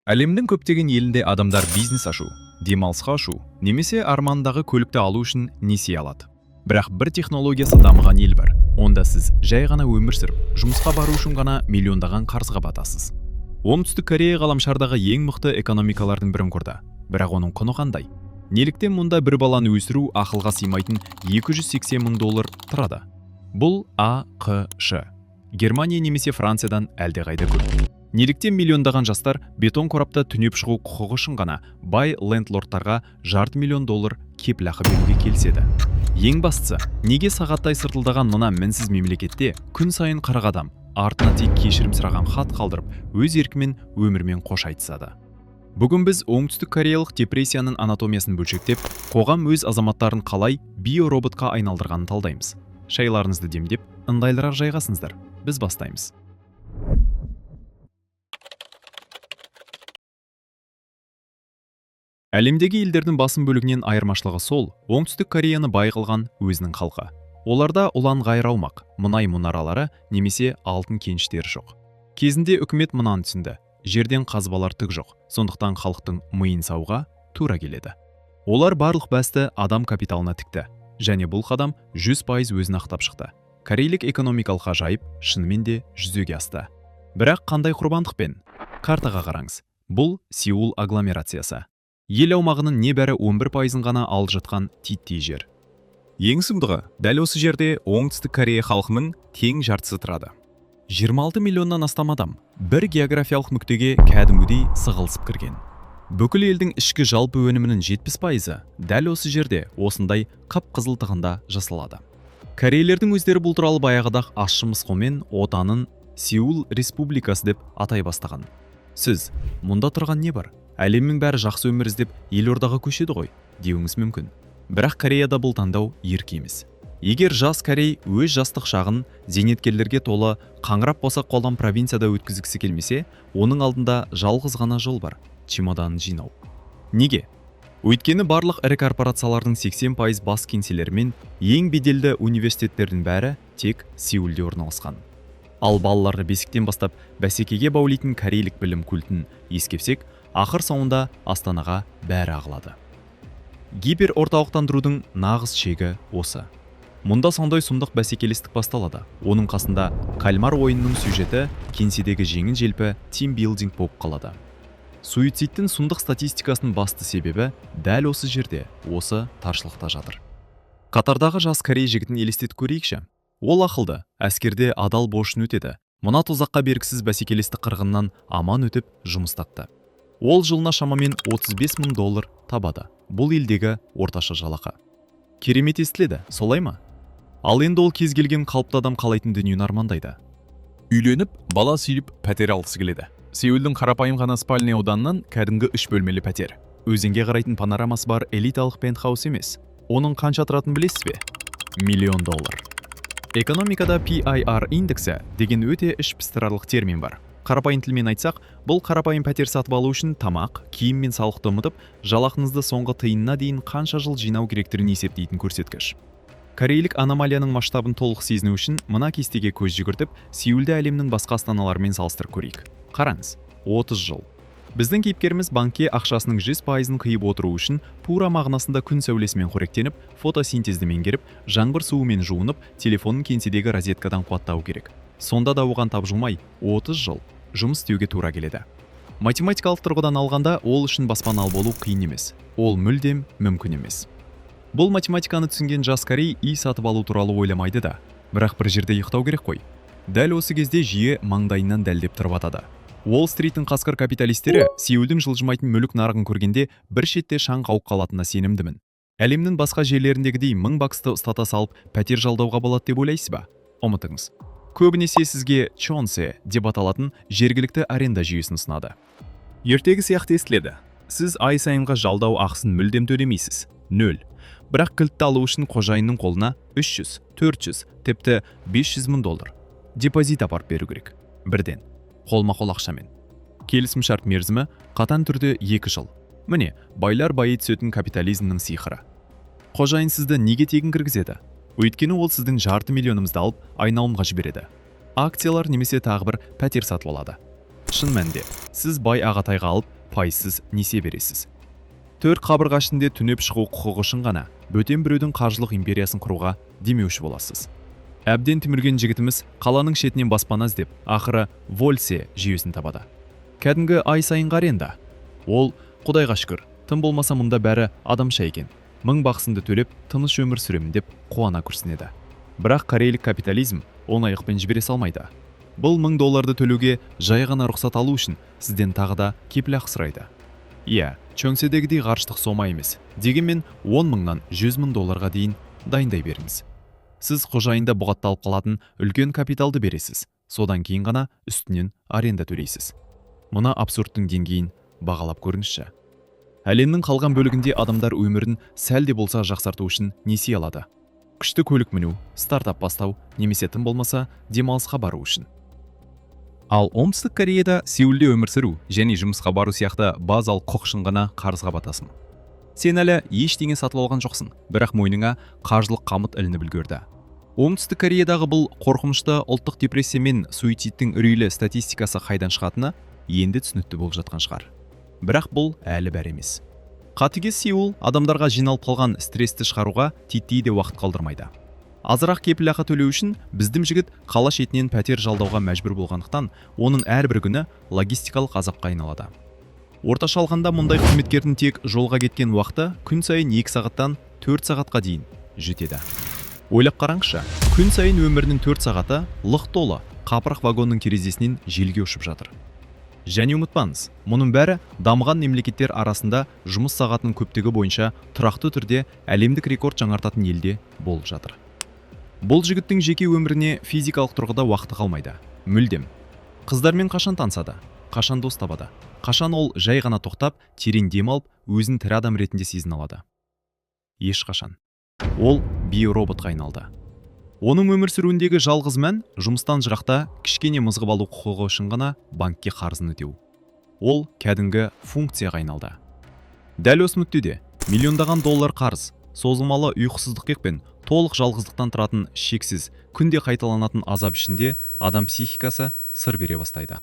Әлемнің көптеген елінде адамдар бизнес ашу, демалысқа ашу, немесе армандағы көлікті алу үшін несие алады. Бірақ бір технологиясы дамыған ел бар. Онда сіз жай ғана өмір сүріп, жұмысқа бару үшін ғана миллиондаған қарызға батасыз. Оңтүстік Корея ғаламшардағы ең мықты экономикалардың бірін құрды. Бірақ оның құны қандай? Неліктен мұнда бір баланы өсіру ақылға сыймайтын $280 мың тұрады? Бұл ақш. Германия немесе Франциядан әлдеқайда көп. Неліктен миллиондаған жастар бетон қорапта түнеп шығу құқығы үшін ғана бай лендлордтарға $500 000 кепілақы беруге келіседі? Ең бастысы, неге сағаттай сыртылдаған мына мінсіз мемлекетте күн сайын 40 адам артына тек кешірім сұраған хат қалдырып, өз еркімен өмірмен қош айтысады? Бүгін біз оңтүстік кореялық депрессияның анатомиясын бөлшектеп, қоғам өз азаматтарын қалай биороботқа айналдырғанын талдаймыз. Шайларыңызды демдеп, ыңғайлырақ жайғасыңыздар. Біз бастаймыз. Әлемдегі елдердің басым бөлігінен айырмашылығы сол, оңтүстік Кореяны бай қылған өзінің халқы. Оларда ұлан ғайыр аумақ, мұнай мұнаралары немесе алтын кеніштері жоқ. Кезінде үкімет мынаны түсінді: жерден қазбалар түк жоқ, сондықтан халықтың миын сауға тура келеді. Олар барлық бәсті адам капиталына тікті, және бұл қадам 100% өзін ақтап шықты. Корейлік экономикалық ғажайып шынымен де жүзеге асты. Бірақ қандай құрбандықпен? Картаға қараңыз. Бұл Сеул агломерациясы. Ел аумағының небәрі 11% ғана алып жатқан титтей жер. Ең сұмдығы, дәл осы жерде оңтүстік Корея халқының тең жартысы тұрады. 26 миллионнан астам адам бір географиялық нүктеге кәдімгідей сығылысып кірген. Бүкіл елдің ішкі жалпы өнімінің 70% дәл осы жерде осындай қып-қызыл тығында жасалады. Корейлердің өздері бұл туралы баяғыда ащы мысқылмен отанын Сеул Республикасы деп атай бастаған. Сіз, мұнда тұрған не бар? Әлемнің бәрі жақсы өмір іздеп елордаға көшеді ғой, деуіңіз мүмкін. Бірақ Кореяда бұл таңдау еркі емес. Егер жас корей өз жастық шағын зейнеткерлерге толы қаңырап босақ қолдан провинцияда өткізгісі келмесе, оның алдында жалғыз ғана жол бар: чемоданын жинау. Неге? Өйткені барлық ірі корпорациялардың 80% бас кеңселері мен ең беделді университеттердің бәрі тек Сеулде орналасқан. Ал балаларды бесіктен бастап бәсекеге баулитын корейлік білім культін ескепсек, ақыр соңында Астанаға бәрі ағылады. Гипер орталықтандырудың нағыз шегі осы. Мұнда сондай сұмдық бәсекелестік басталады. Оның қасында кальмар ойынының сюжеті кеңседегі жеңіл желпі тимбилдинг болып қалады. Суицидтің сұмдық статистикасының басты себебі дәл осы жерде, осы таршылықта жатыр. Қатардағы жас корей жігітін елестетіп көрейікші. Ол ақылды, әскерде адал борышын өтеді. Мұна тозаққа бергісіз бәсекелестік қырғыннан аман өтіп жұмыс тапты. Ол жылына шамамен $35 мың табады. Бұл елдегі орташа жалақы. Керемет естіледі, солай ма? Ал енді ол кез келген қалыпты адам қалайтын дүниені армандайды. Үйленіп, бала сүйіп, пәтер алғысы келеді. Сеулдің қарапайым ғана спальный ауданынан кәдімгі 3 бөлмелі пәтер. Өзенге қарайтын панорамасы бар элиталық пентхаус емес. Оның қанша тұратын білесіз бе? $1 миллион. Экономикада PIR индексі деген өте іш пыстырарлық термин бар. Қарапайым тілмен айтсақ, бұл қарапайым пәтер сатып алу үшін тамақ, киім мен салықты ұмытып, жалақыңызды соңғы тиынына дейін қанша жыл жинау керектігін есептейтін көрсеткіш. Корейлік аномалияның масштабын толық сезіну үшін мына кестеге көз жүгіртіп, Сеулді әлемнің басқа астаналарымен салыстырып көрейік. Қараңыз, 30 жыл. Біздің кейіпкеріміз банкке ақшасының 100%-ын қиып отыру үшін пура мағынасында күн сәулесімен қоректеніп, фотосинтезді меңгеріп, жаңбыр суымен жуынып, телефонын кеңседегі розеткадан қуаттау керек. Сонда да оған тапжылмай 30 жыл жұмыс істеуге тура келеді. Математикалық тұрғыдан алғанда ол үшін баспаналы болу қиын емес. Ол мүлдем мүмкін емес. Бұл математиканы түсінген жас корей үй сатып алу туралы ойламайды да, бірақ бір жерде ұйықтау керек қой. Дәл осы кезде жиі маңдайынан дәлдеп тұрып атады. Уолл-стриттің қасқыр капиталистері Сеулдің жылжымайтын мүлік нарығын көргенде бір шетте шаң қауып қалатынына сенімдімін. Әлемнің басқа жерлеріндегідей $1000 ұстата салып пәтер жалдауға болады деп ойлайсыз ба? Ұмытыңыз. Көбінесе сізге чонсе деп аталатын жергілікті аренда жүйесін ұсынады. Ертегі сияқты естіледі. Сіз ай сайынғы жалдау ақысын мүлдем төлемейсіз. 0. Бірақ кілтті алу үшін қожайынның қолына 300, 400, тіпті $500 мың депозит апарып беру керек. Бірден, қолма-қол ақшамен. Келісім шарт мерзімі қатаң түрде 2 жыл. Міне, байлар байи түсетін капитализмнің сиқыры. Қожайын сізді неге тегін кіргізеді? Өйткені ол сіздің $500 000 алып айналымға жібереді. Акциялар немесе тағы бір пәтер сатып алады. Шын мәнінде, сіз бай ағатайға алып пайсыз несие бересіз. 4 қабырға ішінде түнеп шығу құқығы үшін ғана бөтен біреудің қаржылық империясын құруға демеуші боласыз. Әбден тімірген жігітіміз қаланың шетінен баспана іздеп, ақыры Вольсе жүйесін табады. Кәдімгі ай сайынғы аренда. Ол, құдайға шүкір, тым болмаса мұнда бәрі адамша екен. 1000 бақсымды төлеп, тыныш өмір сүремін деп қуана күрсінеді. Бірақ корейлік капитализм оңайлықпен жібере салмайды. Бұл $1000 төлеуге жай ғана рұқсат алу үшін сізден тағы да кепілақы сұрайды. Иә, чөңседегідей ғарыштық сома емес. Дегенмен 10 000-нан $100,000 дейін дайындай беріңіз. Сіз қожайында бұғатталып қалатын үлкен капиталды бересіз. Содан кейін ғана үстінен аренда төлейсіз. Мұна абсурдтың деңгейін бағалап көріңізші. Әлемнің қалған бөлігінде адамдар өмірін сәл де болса жақсарту үшін несие алады. Күшті көлік міну, стартап бастау, немесе тым болмаса демалысқа бару үшін. Ал Оңтүстік Кореяда Сеулде өмір сүру және жұмысқа бару сияқты базалық құқық үшін ғана қарызға батасың. Сен әлі ештеңе сатып алған жоқсың, бірақ мойныңа қаржылық қамыт ілініп үлгерді. Оңтүстік Кореядағы бұл қорқынышты ұлттық депрессия мен суицидтің үрейлі статистикасы қайдан шығатыны енді түсінікті болып жатқан шығар. Бірақ бұл әлі бәрі емес. Қатыгез Сеул адамдарға жиналып қалған стрессті шығаруға титтей де уақыт қалдырмайды. Азырақ кепілақы төлеу үшін біздің жігіт қала шетінен пәтер жалдауға мәжбүр болғандықтан, оның әрбір күні логистикалық азапқа айналады. Орташа алғанда мұндай қызметкердің тек жолға кеткен уақыты күн сайын 2 сағаттан 4 сағатқа дейін жетеді. Ойлап қараңызшы, күн сайын өмірінің 4 сағаты лық толы қапырық вагонның терезесінен желге ұшып жатыр. Және ұмытпаңыз, мұның бәрі дамыған мемлекеттер арасында жұмыс сағатының көптігі бойынша тұрақты түрде әлемдік рекорд жаңартатын елде болып жатыр. Бұл жігіттің жеке өміріне физикалық тұрғыда уақыты қалмайды. Мүлдем. Қыздармен қашан танысады, қашан дос табады, қашан ол жай ғана тоқтап, терең дем алып, өзін тірі адам ретінде сезіне алады. Ешқашан. Ол биороботқа айналды. Оның өмір сүруіндегі жалғыз мән жұмыстан жырақта кішкене мызғып алу құқығы үшін ғана банкке қарызын өтеу. Ол кәдімгі функцияға айналды. Дәл осы нүктеде миллиондаған доллар қарыз, созылмалы ұйқысыздық пен толық жалғыздықтан тұратын шексіз, күнде қайталанатын азап ішінде адам психикасы сыр бере бастайды.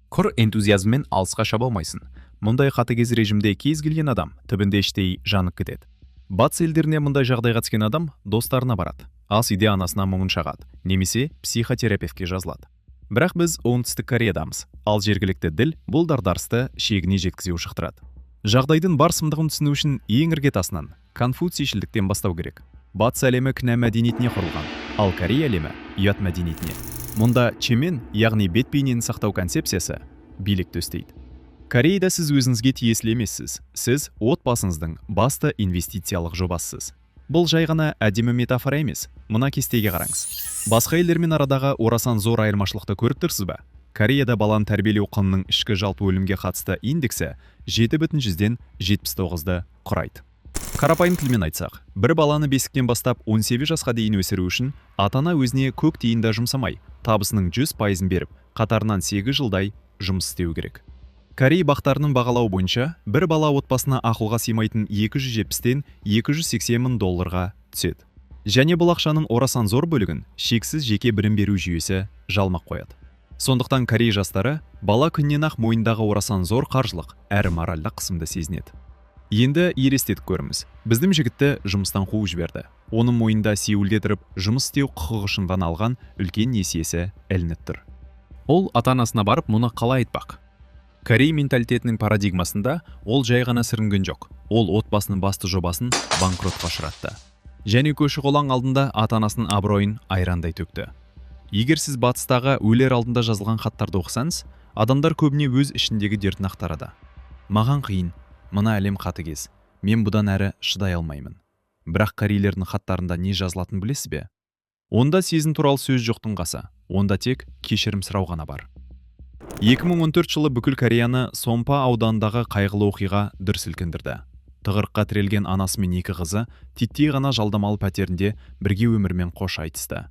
Құр энтузиазммен алысқа шаба алмайсың. Мұндай қатыгез режимде кез келген адам түбінде іштей жанып кетеді. Батыс елдеріне мұндай жағдайға түскен адам достарына барады. Ас үйде анасына мұңын шағады, немесе психотерапевтке жазылады. Бірақ біз Оңтүстік Кореядамыз, ал жергілікті діл бұл дағдарысты шегіне жеткізе ушықтырады. Жағдайдың бар сұмдығын түсіну үшін ең іргетасынан конфуцийшілдіктен бастау керек. Батыс әлемі кінә мәдениетіне құрылған, ал Корея әлемі ұят мәдениетіне. Мұнда чемен, яғни бет бейнені сақтау концепциясы билікті үстейді. Кореяда сіз өзіңізге тиесілі емессіз. Сіз отбасыңыздың басты инвестициялық жобасысыз. Бұл жай ғана әдемі метафора емес. Мына кестеге қараңыз. Басқа елдермен арадағы орасан зор айырмашылықты көріп тұрсыз ба? Кореяда баланы тәрбиелеу құнының ішкі жалпы өлімге қатысты индексі 7,79-ден 79-ды құрайды. Қарапайым тілмен айтсақ, бір баланы бесіктен бастап 18 жасқа дейін өсіру үшін ата-ана өзіне көк тиын да жұмсамай, табысының 100%-ын беріп, қатарынан 8 жылдай жұмыс істеу керек. Корей бақтарының бағалауы бойынша, бір бала отбасына ақылға сыймайтын 270-тен 280 мың долларға түседі. Және бұл ақшаның орасан зор бөлігін шексіз жеке білім беру жүйесі жалмақ қояды. Сондықтан Корей жастары бала күннен ақ мойындағы орасан зор қаржылық әрі моральдық қысымды сезінеді. Енді елестетіп көріңіз. Біздің жігітті жұмыстан қуып жіберді. Оның мойнында Сеулде тұрып жұмыс істеу құқығы үшін ғана алған үлкен несиесі ілініп тұр. Ол ата-анасына барып мұны қалай айтпақ? Корей менталитетінің парадигмасында ол жай ғана сүрінген жоқ. Ол отбасының басты жобасын банкротқа ұшыратты. Және көші-қолаң алдында ата-анасының абыройын айрандай төкті. Егер сіз батыстағы өлер алдында жазылған хаттарды оқысаңыз, адамдар көбіне өз ішіндегі дертін ақтарады. Маған қиын, мына әлем қатыгез. Мен бұдан әрі шыдай алмаймын. Бірақ корейлердің хаттарында не жазылатын білесіз бе? Онда сезім туралы сөз жоқтың қасы. Онда тек кешірім сұрау ғана бар. 2014 жылы бүкіл Кореяны Сомпа ауданындағы қайғылы оқиға дүр сілкіндірді. Тығырыққа тірелген анасы мен 2 қызы титтей ғана жалдамалы пәтерінде бірге өмірмен қош айтысты.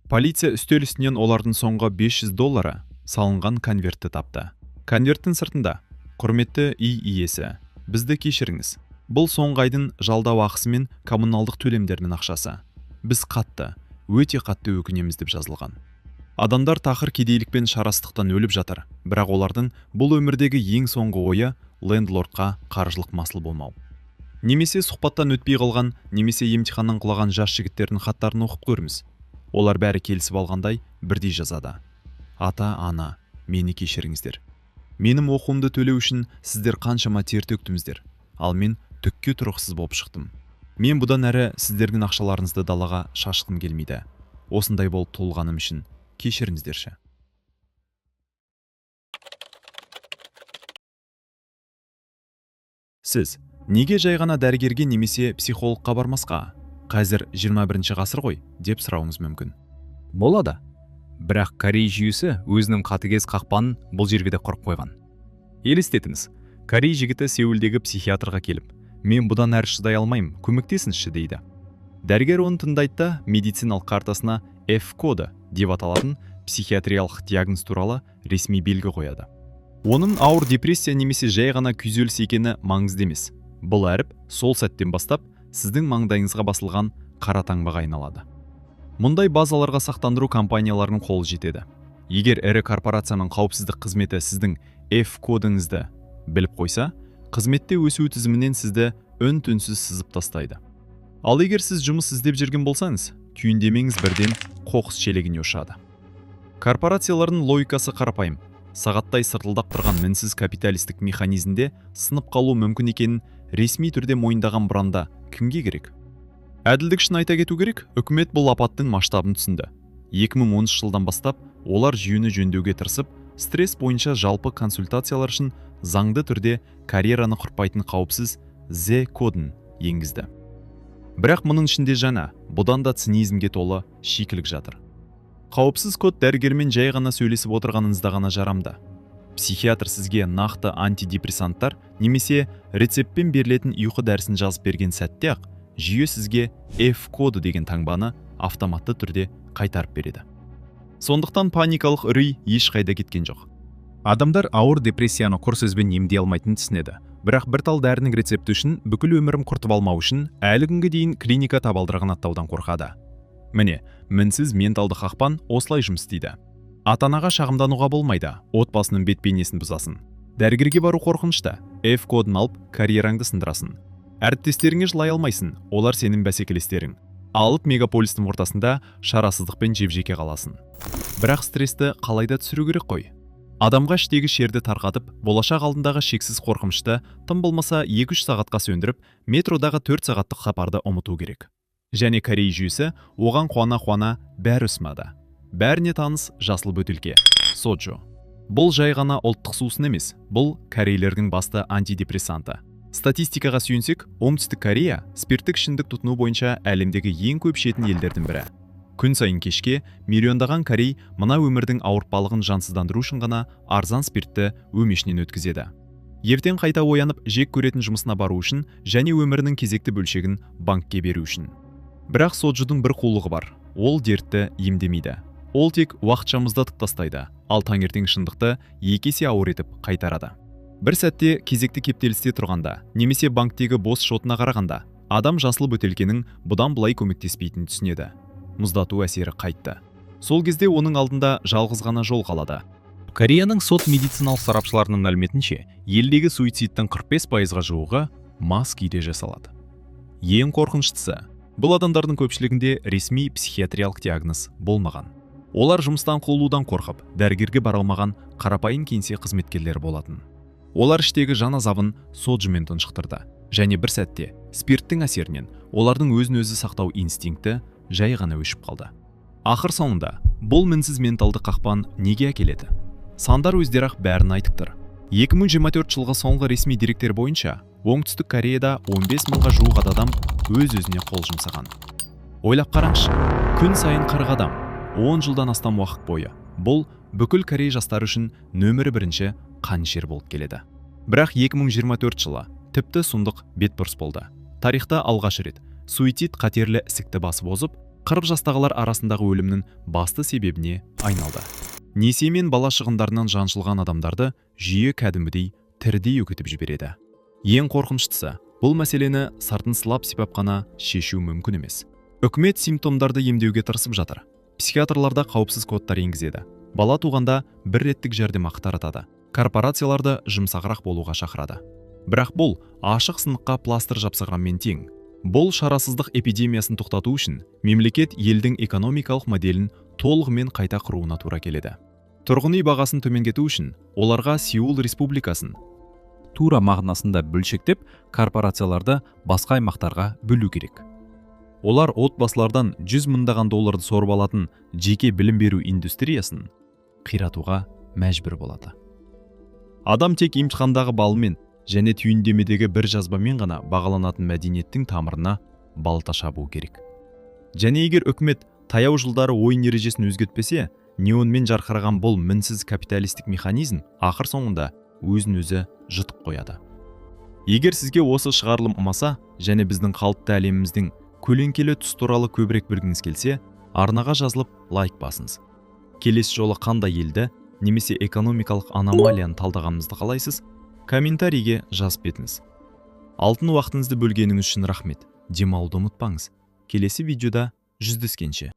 Полиция үстел үстінен олардың соңғы $500 салынған конвертті тапты. Конверттің сыртында: құрметті үй иесі, бізді кешіріңіз. Бұл соңғы айдың жалдау ақысы мен коммуналдық төлемдерінің ақшасы. Біз өте қатты өкінеміз деп жазылған. Адамдар тақыр кедейлік пен шарасыздықтан өліп жатыр, бірақ олардың бұл өмірдегі ең соңғы ойы лендлордқа қаржылық масыл болмау. Немесе сұхбаттан өтпей қалған, немесе емтиханнан құлаған жас жігіттердің хаттарын оқып көріңіз. Олар бәрі келісіп алғандай бірдей жазады. Ата, ана, мені кешіріңіздер. Менің оқуымды төлеу үшін сіздер қаншама тер төктіңіздер, ал мен түкке тұрғысыз болып шықтым. Мен бұдан әрі сіздердің ақшаларыңызды далаға шашқым келмейді. Осындай болып туылғаным үшін кешіріңіздерші. Сіз неге жай ғана дәрігерге немесе психологқа бармасқа? Қазір 21 ғасыр ғой, деп сұрауыңыз мүмкін. Болады. Бірақ Корей жүйесі өзінің қатыгез қақпанын бұл жерге де құрып қойған. Елестетіңіз, Корей жігіті Сеулдегі психиатрға келіп, мен бұдан әрі шыдай алмаймын, көмектесіңізші дейді. Дәрігер оны тыңдайды да медициналық картасына F-коды деп аталатын психиатриялық диагноз туралы ресми белгі қояды. Оның ауыр депрессия немесе жай ғана күйзеліс екені маңызды емес. Бұл әріп сол сәттен бастап сіздің маңдайыңызға басылған қара таңбаға айналады. Мұндай базаларға сақтандыру компанияларының қолы жетеді. Егер ірі корпорацияның қауіпсіздік қызметі сіздің F-кодыңызды біліп қойса, қызметте өсу тізімінен сізді үн-түнсіз сызып тастайды. Ал егер сіз жұмыс іздеп жүрген болсаңыз, түйіндемеңіз бірден қоқыс шелегіне ұшады. Корпорациялардың логикасы қарапайым. Сағаттай сыртылдап тұрған мінсіз капиталистік механизмде сынып қалу мүмкін екенін ресми түрде мойындаған бұранда кімге керек? Әділдік үшін айта кету керек, үкімет бұл апаттың масштабын түсінді. 2013 жылдан бастап олар жүйені жөндеуге тырысып, стресс бойынша жалпы консультациялар үшін заңды түрде карьераны құрпайтын қауіпсіз Z-кодын енгізді. Бірақ мұның ішінде жаңа, бұдан да цинизмге толы шикілік жатыр. Қауіпсіз код дәрігермен жай ғана сөйлесіп отырғаныңызда ғана жарамды. Психиатр сізге нақты антидепрессанттар немесе рецептпен берілетін ұйқы дәрісін жазып берген сәтте ақ, жүйе сізге F-коды деген таңбаны автоматты түрде қайтарып береді. Сондықтан паникалық үрей ешқайда кеткен жоқ. Адамдар ауыр депрессияны құр сөзбен емдей алмайтынын түсінеді. Бірақ бір тал дәрінің рецепті үшін бүкіл өмірім құртып алмау үшін әлі күнге дейін клиника табалдырығын аттаудан қорқады. Міне, мінсіз менталды қақпан осылай жұмыс істейді. Ата-анаға шағымдануға болмайды, отбасының бет-бейнесін бұзасын. Дәрігерге бару қорқынышты, F-кодын алып карьераңды сындырасын. Әріптестеріңе жылай алмайсың, олар сенің бәсекелестерің. Алып мегаполистің ортасында шарасыздықпен жеп-жеке қаласын. Бірақ стрессті қалайда түсіру керек қой? Адамға іштегі шерді тарқатып, болашақ алдындағы шексіз қорқынышты тым болмаса 2-3 сағатқа сөндіріп, метродағы 4 сағаттық сапарды ұмыту керек. Және Корей жүйесі оған қуана-қуана бәрі ұсынады. Бәріне таныс жасыл бөтелке – соджо. Бұл жай ғана ұлттық сусын емес, бұл корейлердің басты антидепрессанты. Статистикаға сүйенсек, Оңтүстік Корея спирттік ішімдік тұтыну бойынша әлемдегі ең көп ішетін елдердің бірі. Күн сайын кешке миллиондаған корей мына өмірдің ауыртпалығын жансыздандыру үшін ғана арзан спиртті өмешінен өткізеді. Ертең қайта оянып жек көретін жұмысына бару үшін және өмірінің кезекті бөлшегін банкке беру үшін. Бірақ соджудың бір қулығы бар. Ол дертті емдемейді. Ол тек уақытша мұздатып тастайды, ал таңертең шындықты 2 есе ауыр етіп қайтарады. Бір сәтте кезекті кептелісте тұрғанда, немесе банктегі бос шотына қарағанда, адам жасыл бөтелкенің бұдан былай көмектеспейтінін түсінеді. Мұздату әсері қайтты. Сол кезде оның алдында жалғыз ғана жол қалады. Кореяның сот медициналық сарапшыларының мәліметінше, елдегі суицидтің 45%-ға жуығы мас күйде жасалады. Ең қорқыныштысы, бұл адамдардың көпшілігінде ресми психиатриялық диагноз болмаған. Олар жұмыстан қуылудан қорқып, дәрігерге бара алмаған қарапайым кеңсе қызметкерлері болатын. Олар іштегі жан азабын соджумен тұншықтырды. Және бір сәтте спирттің әсерінен олардың өзін-өзі сақтау инстинкті жай ғана өшіп қалды. Ақыр соңында бұл мінсіз менталды қақпан неге әкеледі? Сандар өздері-ақ бәрін айтып тұр. 2024 жылғы соңғы ресми деректер бойынша Оңтүстік Кореяда 15 мыңға жуық адам өз-өзіне қол жұмсаған. Ойлап қараңызшы, күн сайын 40 адам 10 жылдан астам уақыт бойы. Бұл бүкіл Корей жастары үшін нөмірі бірінші қанішер болып келеді. Бірақ 2024 жылы тіпті сұмдық бетбұрыс болды. Тарихта алғаш рет суицид қатерлі ісікті басып озып, 40 жастағылар арасындағы өлімнің басты себебіне айналды. Несие мен бала шығындарынан жаншылған адамдарды жүйе кәдімгідей тірідей өкітіп жібереді. Ең қорқыныштысы, бұл мәселені сыртын сылап сипап қана шешу мүмкін емес. Үкімет симптомдарды емдеуге тырысып жатыр. Психиатрларда қауіпсіз кодтар енгізеді. Бала туғанда бір реттік жәрдемақы таратады. Корпорацияларды жұмсағырақ болуға шақырады. Бірақ бұл ашық сыныққа пластыр жапсырғанмен тең. Бұл шарасыздық эпидемиясын тоқтату үшін мемлекет елдің экономикалық моделін толығымен қайта құруына тура келеді. Тұрғын үй бағасын төмендету үшін оларға Сеул республикасын тура мағынасында бөлшектеп, корпорацияларды басқа аймақтарға бөлу керек. Олар отбасылардан 100 мыңдаған долларды сорып алатын жеке білім беру индустриясын қиратуға мәжбүр болады. Адам тек емтихандағы балымен және түйіндемедегі бір жазбамен ғана бағаланатын мәдениеттің тамырына балта шабу керек. Және егер үкімет таяу жылдары ойын ережесін өзгертпесе, неонмен жарқыраған бұл мінсіз капиталистік механизм ақыр соңында өзін-өзі жұтып қояды. Егер сізге осы шығарылым ұнаса және біздің қалыпты әлеміміздің көлеңкелі тұс туралы көбірек білгіңіз келсе, арнаға жазылып лайк басыңыз. Келесі жолы қандай елді немесе экономикалық аномалияны талдағанымызды қалайсыз? Комментарийге жазып кетіңіз. Алтын уақытыңызды бөлгеніңіз үшін рахмет. Демалуды ұмытпаңыз. Келесі видеода жүздескенше.